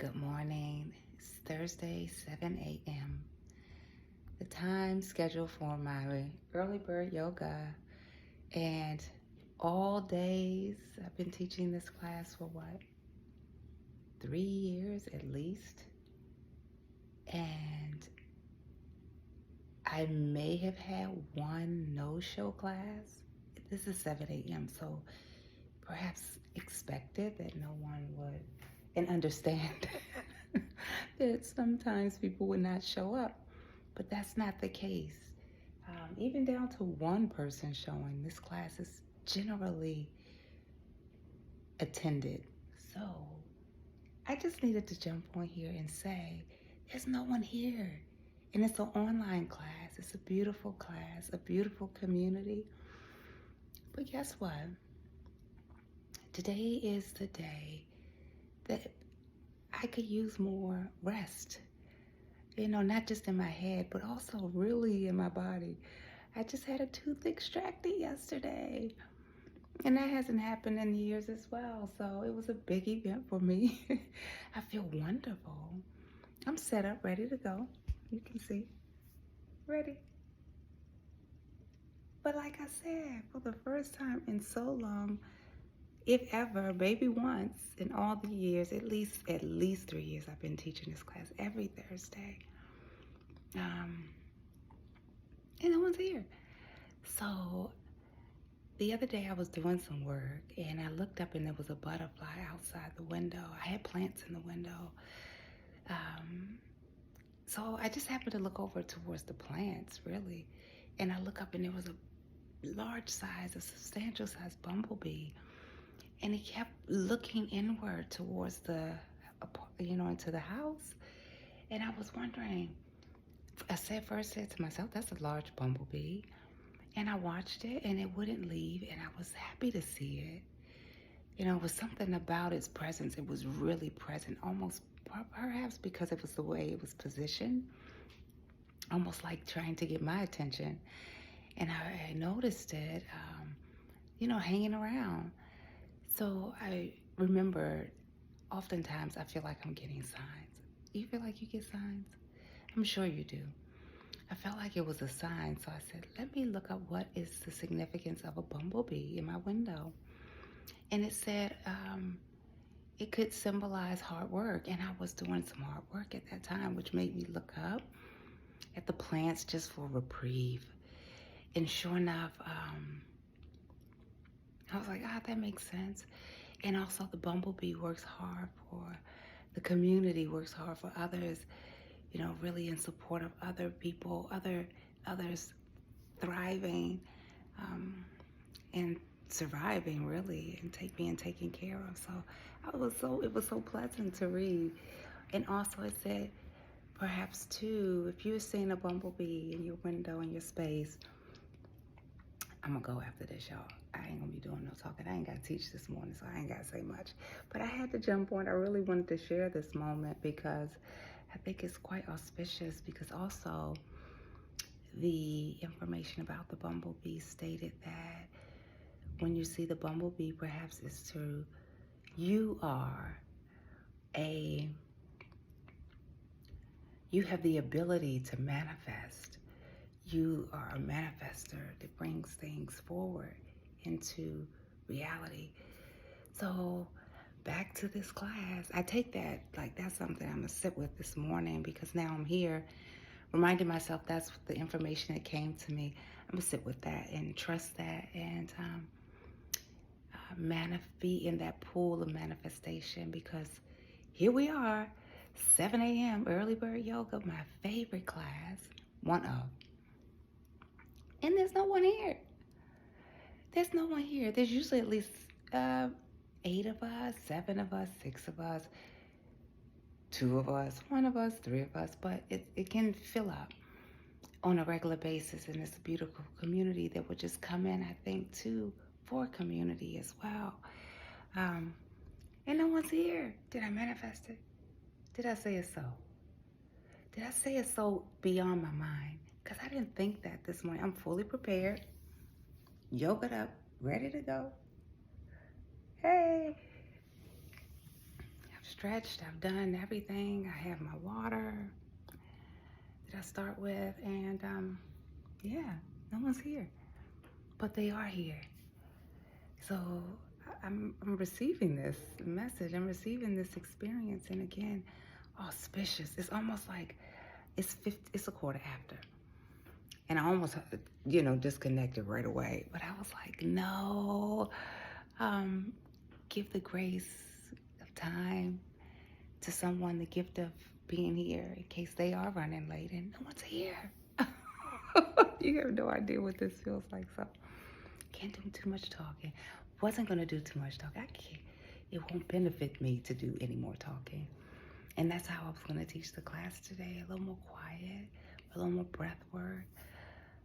Good morning. It's Thursday, 7 a.m. The time scheduled for my early bird yoga. And all days, I've been teaching this class for what? 3 years at least. And I may have had one no-show class. This is 7 a.m., so perhaps expected that no one would, and understand that sometimes people would not show up, but that's not the case. Even down to one person showing, this class is generally attended. So I just needed to jump on here and say, there's no one here. And it's an online class. It's a beautiful class, a beautiful community. But guess what? Today is the day that I could use more rest. You know, not just in my head, but also really in my body. I just had a tooth extracted yesterday. And that hasn't happened in years as well. So it was a big event for me. I feel wonderful. I'm set up, ready to go. You can see. Ready. But like I said, for the first time in so long, if ever, maybe once in all the years, at least 3 years I've been teaching this class every Thursday. And no one's here. So the other day I was doing some work and I looked up and there was a butterfly outside the window. I had plants in the window. So I just happened to look over towards the plants, really. And I look up and there was a large size, a substantial size bumblebee. And he kept looking inward towards the, into the house. And I was wondering, I first said to myself, that's a large bumblebee. And I watched it and it wouldn't leave. And I was happy to see it. You know, it was something about its presence. It was really present, almost perhaps because it was the way it was positioned, almost like trying to get my attention. And I noticed it, hanging around. So I remember, oftentimes I feel like I'm getting signs. You feel like you get signs? I'm sure you do. I felt like it was a sign, so I said, let me look up what is the significance of a bumblebee in my window. And it said it could symbolize hard work, and I was doing some hard work at that time, which made me look up at the plants just for reprieve. And sure enough, I was like, that makes sense. And also the bumblebee works hard for the community, works hard for others, really in support of other people, others thriving and surviving, really, and being taken care of. So it was so pleasant to read. And also it said, perhaps too, if you're seeing a bumblebee in your window, in your space, I'm gonna go after this, y'all. I ain't gonna be doing no talking. I ain't gotta teach this morning, so I ain't gotta say much. But I had to jump on. I really wanted to share this moment because I think it's quite auspicious, because also the information about the bumblebee stated that when you see the bumblebee, perhaps it's true, you have the ability to manifest. You are a manifester that brings things forward into reality. So back to this class, I take that like that's something I'm gonna sit with this morning, because now I'm here reminding myself that's the information that came to me. I'm gonna sit with that and trust that, and be in that pool of manifestation, because here we are, 7 a.m. early bird yoga, my favorite class, one of. And there's no one here. There's no one here. There's usually at least 8 of us, 7 of us, 6 of us, 2 of us, 1 of us, 3 of us, but it can fill up on a regular basis. And it's a beautiful community that would just come in, I think, too, for community as well. And no one's here. Did I manifest it? Did I say it so? Did I say it so beyond my mind? Because I didn't think that this morning. I'm fully prepared, yogaed up, ready to go. Hey. stretched. I've done everything. I have my water that I start with, and yeah, no one's here, but they are here. So I'm receiving this message. I'm receiving this experience, and again, auspicious. It's almost like it's a quarter after, and I almost disconnected right away. But I was like, no, give the grace of time to someone, the gift of being here in case they are running late and no one's here. You have no idea what this feels like. So can't do too much talking. Wasn't gonna do too much talking. I can't. It won't benefit me to do any more talking. And that's how I was gonna teach the class today. A little more quiet, a little more breath work,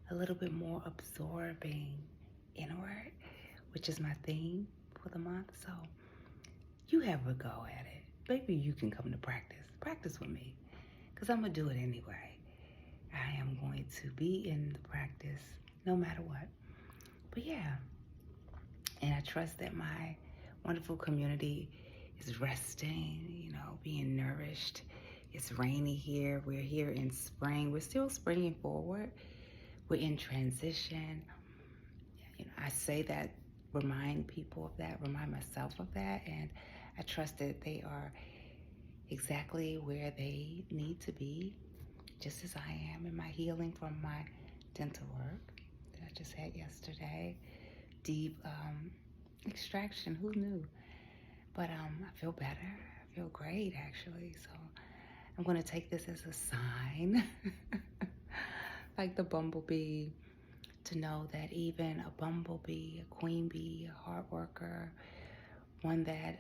a little bit more absorbing inward, which is my theme for the month. So you have a go at it. Maybe you can come to practice with me, because I'm gonna do it anyway. I am going to be in the practice no matter what. But yeah, and I trust that my wonderful community is resting, being nourished. It's rainy here. We're here in spring. We're still springing forward. We're in transition. I say that, remind people of that, remind myself of that, and I trust that they are exactly where they need to be, just as I am in my healing from my dental work that I just had yesterday. Deep extraction, who knew? But I feel better. I feel great, actually. So I'm going to take this as a sign, like the bumblebee, to know that even a bumblebee, a queen bee, a hard worker, one that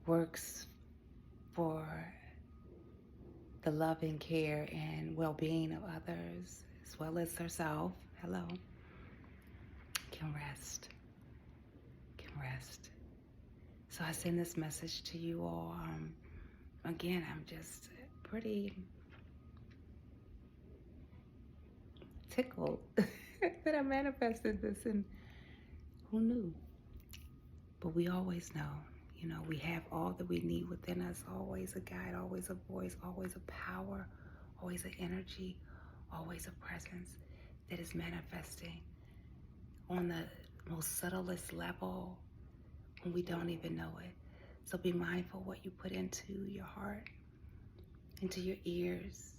works for the love and care and well-being of others, as well as herself, hello, can rest. So I send this message to you all. Again, I'm just pretty tickled that I manifested this, and who knew? But we always know, we have all that we need within us, always a guide, always a voice, always a power, always an energy, always a presence that is manifesting on the most subtlest level when we don't even know it. So be mindful what you put into your heart, into your ears,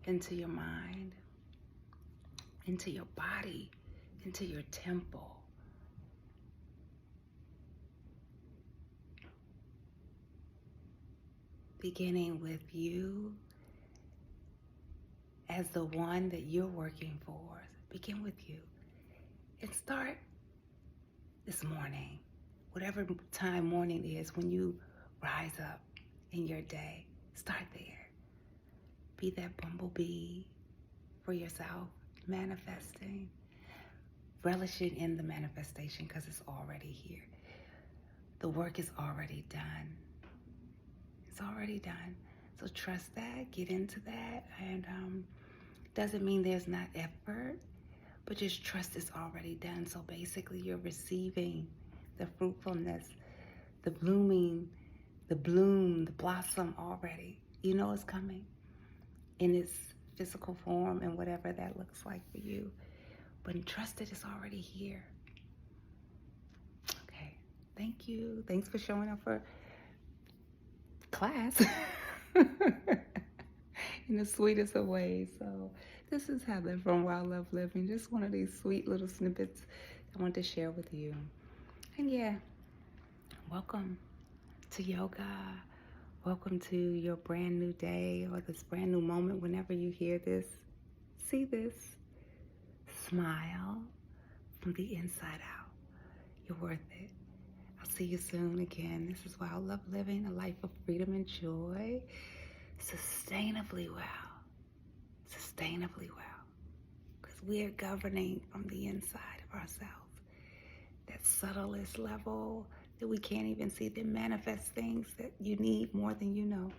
into your mind, into your body, into your temple. Beginning with you as the one that you're working for. Begin with you. And start this morning, whatever time morning is, when you rise up in your day, start there. Be that bumblebee for yourself, manifesting, relishing in the manifestation, because it's already here. The work is already done. It's already done. So trust that, get into that, and doesn't mean there's not effort, but just trust it's already done. So basically you're receiving the fruitfulness, the blooming, the bloom, the blossom already. You know it's coming in its physical form and whatever that looks like for you. But trust it is already here. Okay, thank you. Thanks for showing up for class in the sweetest of ways. So this is Heather from Wowwww Living. Just one of these sweet little snippets I want to share with you. And yeah, welcome to yoga. Welcome to your brand new day, or this brand new moment whenever you hear this, see this. Smile from the inside out. You're worth it. I'll see you soon again. This is Wowwww Living, a life of freedom and joy. Sustainably well. Sustainably well. Because we are governing from the inside of ourselves. That subtlest level that we can't even see, that manifests things that you need more than you know.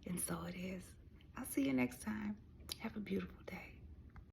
And so it is. I'll see you next time. Have a beautiful day.